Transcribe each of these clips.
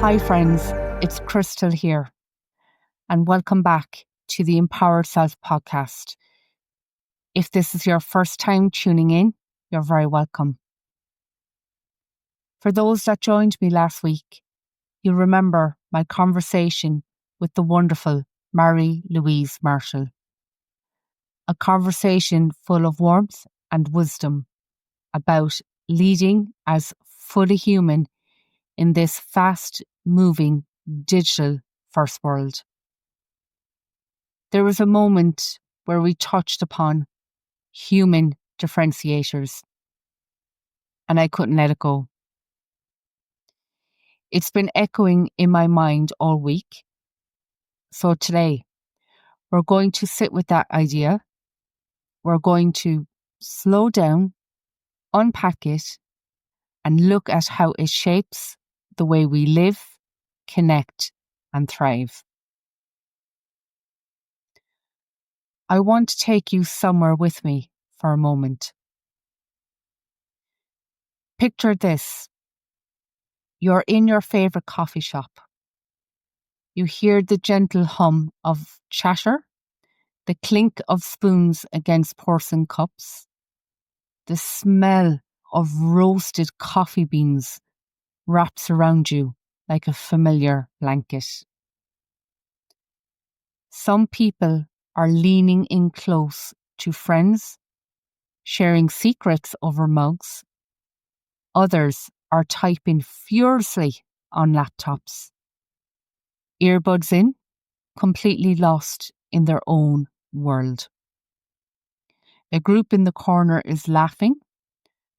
Hi friends, it's Krystal here, and welcome back to the Empowered Self podcast. If this is your first time tuning in, you're very welcome. For those that joined me last week, you'll remember my conversation with the wonderful Marie-Louise Marshall. A conversation full of warmth and wisdom about leading as fully human in this fast-moving digital first world. There was a moment where we touched upon human differentiators, and I couldn't let it go. It's been echoing in my mind all week. So today, we're going to sit with that idea. We're going to slow down, unpack it, and look at how it shapes the way we live, connect, and thrive. I want to take you somewhere with me for a moment. Picture this. You're in your favourite coffee shop. You hear the gentle hum of chatter, the clink of spoons against porcelain cups, the smell of roasted coffee beans wraps around you like a familiar blanket. Some people are leaning in close to friends, sharing secrets over mugs. Others are typing furiously on laptops. Earbuds in, completely lost in their own world. A group in the corner is laughing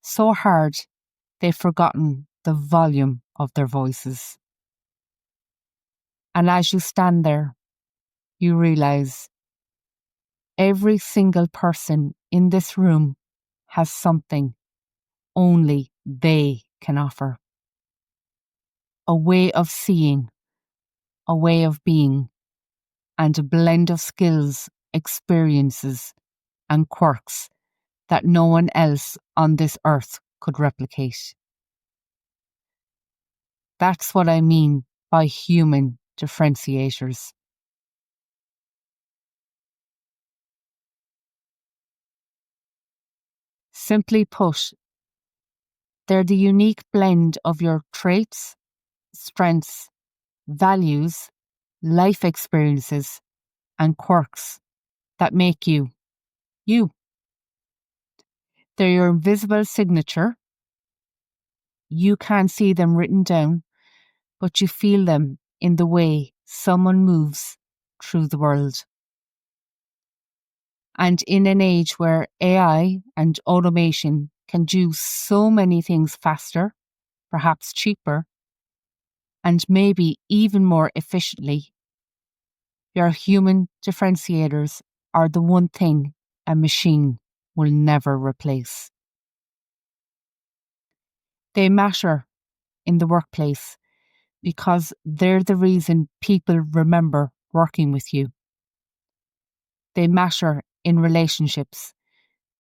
so hard they've forgotten the volume of their voices. And as you stand there, you realise every single person in this room has something only they can offer. A way of seeing, a way of being, and a blend of skills, experiences, and quirks that no one else on this earth could replicate. That's what I mean by human differentiators. Simply put, they're the unique blend of your traits, strengths, values, life experiences, and quirks that make you, you. They're your invisible signature. You can't see them written down, but you feel them in the way someone moves through the world. And in an age where AI and automation can do so many things faster, perhaps cheaper, and maybe even more efficiently, your human differentiators are the one thing a machine will never replace. They matter in the workplace because they're the reason people remember working with you. They matter in relationships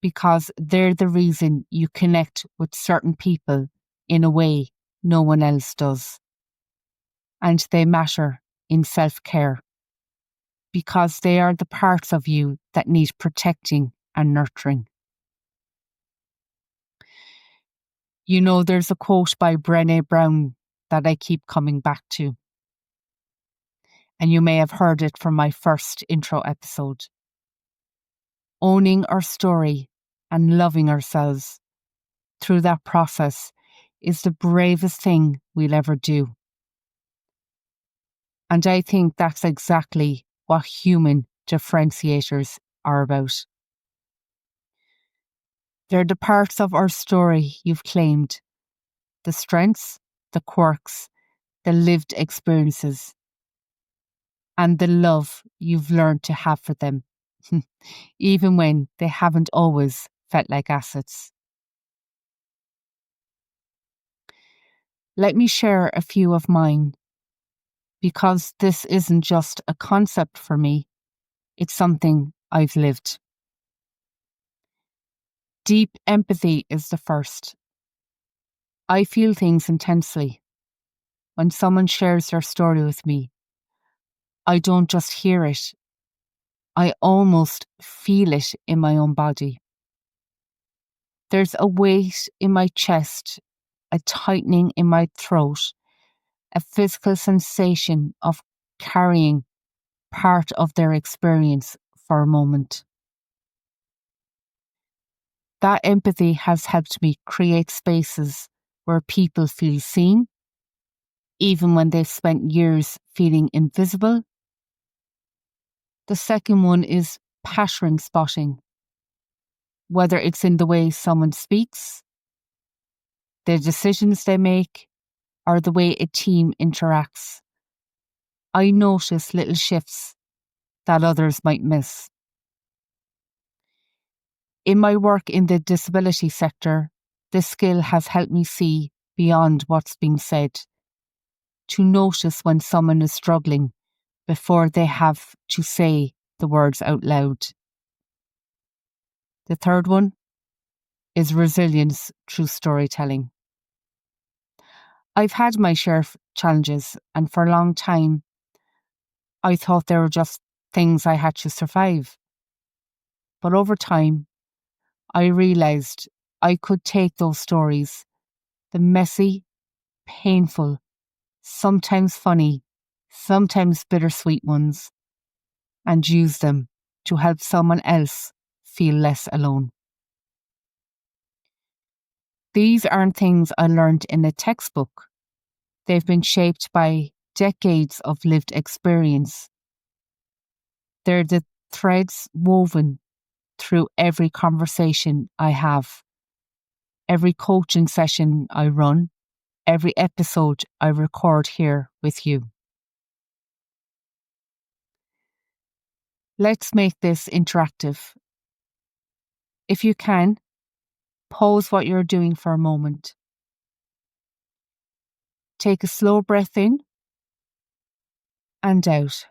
because they're the reason you connect with certain people in a way no one else does. And they matter in self-care because they are the parts of you that need protecting and nurturing. You know, there's a quote by Brené Brown that I keep coming back to. And you may have heard it from my first intro episode. Owning our story and loving ourselves through that process is the bravest thing we'll ever do. And I think that's exactly what human differentiators are about. They're the parts of our story you've claimed, the strengths, the quirks, the lived experiences, and the love you've learned to have for them, even when they haven't always felt like assets. Let me share a few of mine, because this isn't just a concept for me, it's something I've lived. Deep empathy is the first. I feel things intensely. when someone shares their story with me, I don't just hear it, I almost feel it in my own body. There's a weight in my chest, a tightening in my throat, a physical sensation of carrying part of their experience for a moment. That empathy has helped me create spaces where people feel seen, even when they've spent years feeling invisible. The second one is pattern spotting, whether it's in the way someone speaks, the decisions they make, or the way a team interacts. I notice little shifts that others might miss. In my work in the disability sector, this skill has helped me see beyond what's being said, to notice when someone is struggling before they have to say the words out loud. The third one is resilience through storytelling. I've had my share of challenges, and for a long time, I thought they were just things I had to survive. But over time, I realised I could take those stories, the messy, painful, sometimes funny, sometimes bittersweet ones, and use them to help someone else feel less alone. These aren't things I learned in a textbook. They've been shaped by decades of lived experience. They're the threads woven through every conversation I have, every coaching session I run, every episode I record here with you. Let's make this interactive. If you can, pause what you're doing for a moment. Take a slow breath in and out.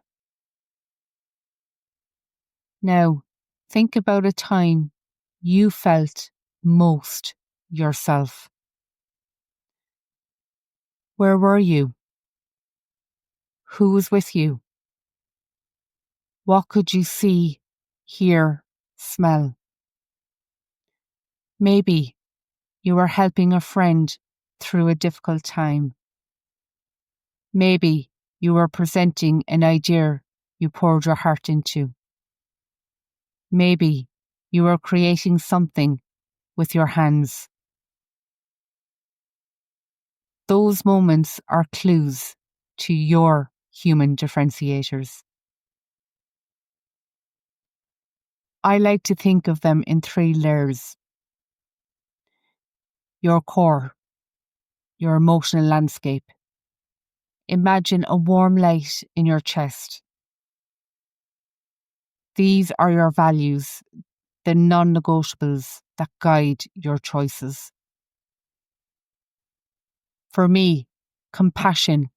Now, think about a time you felt most yourself. Where were you? Who was with you? What could you see, hear, smell? Maybe you were helping a friend through a difficult time. Maybe you were presenting an idea you poured your heart into. Maybe you were creating something with your hands. Those moments are clues to your human differentiators. I like to think of them in 3 layers. Your core, your emotional landscape. Imagine a warm light in your chest. These are your values, the non-negotiables that guide your choices. For me, compassion,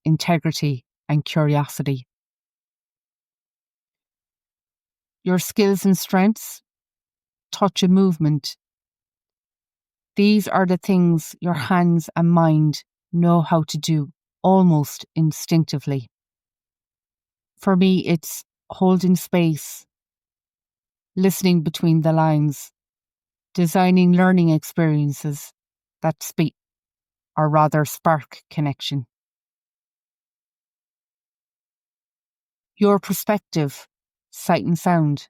integrity, and curiosity. Your skills and strengths, touch and movement. These are the things your hands and mind know how to do almost instinctively. For me, it's holding space, listening between the lines, designing learning experiences that speak, or rather spark connection. Your perspective, sight and sound.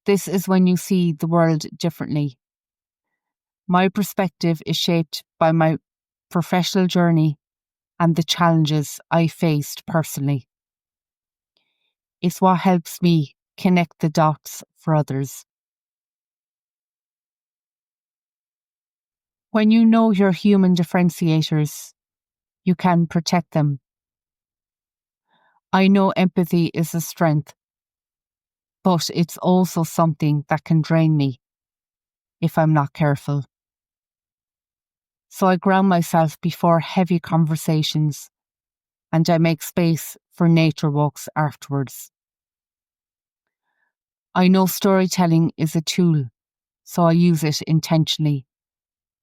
This is when you see the world differently. My perspective is shaped by my professional journey and the challenges I faced personally. It's what helps me connect the dots for others. When you know your human differentiators, you can protect them. I know empathy is a strength, but it's also something that can drain me if I'm not careful. So I ground myself before heavy conversations, and I make space for nature walks afterwards. I know storytelling is a tool, so I use it intentionally.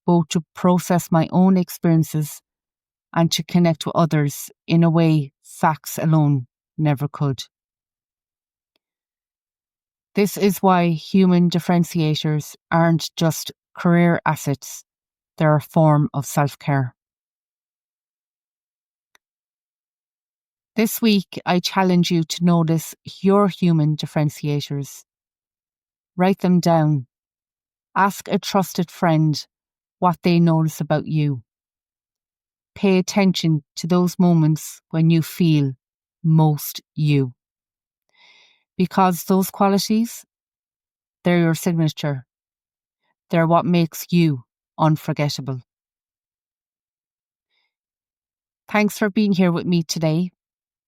both to process my own experiences and to connect with others in a way facts alone never could. This is why human differentiators aren't just career assets, they're a form of self-care. This week, I challenge you to notice your human differentiators. Write them down. Ask a trusted friend what they notice about you. Pay attention to those moments when you feel most you. Because those qualities, they're your signature. They're what makes you unforgettable. Thanks for being here with me today.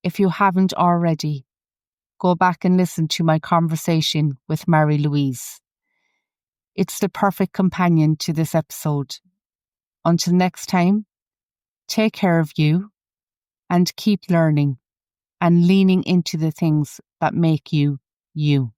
If you haven't already, go back and listen to my conversation with Mary Louise. It's the perfect companion to this episode. Until next time, take care of you and keep learning and leaning into the things that make you, you.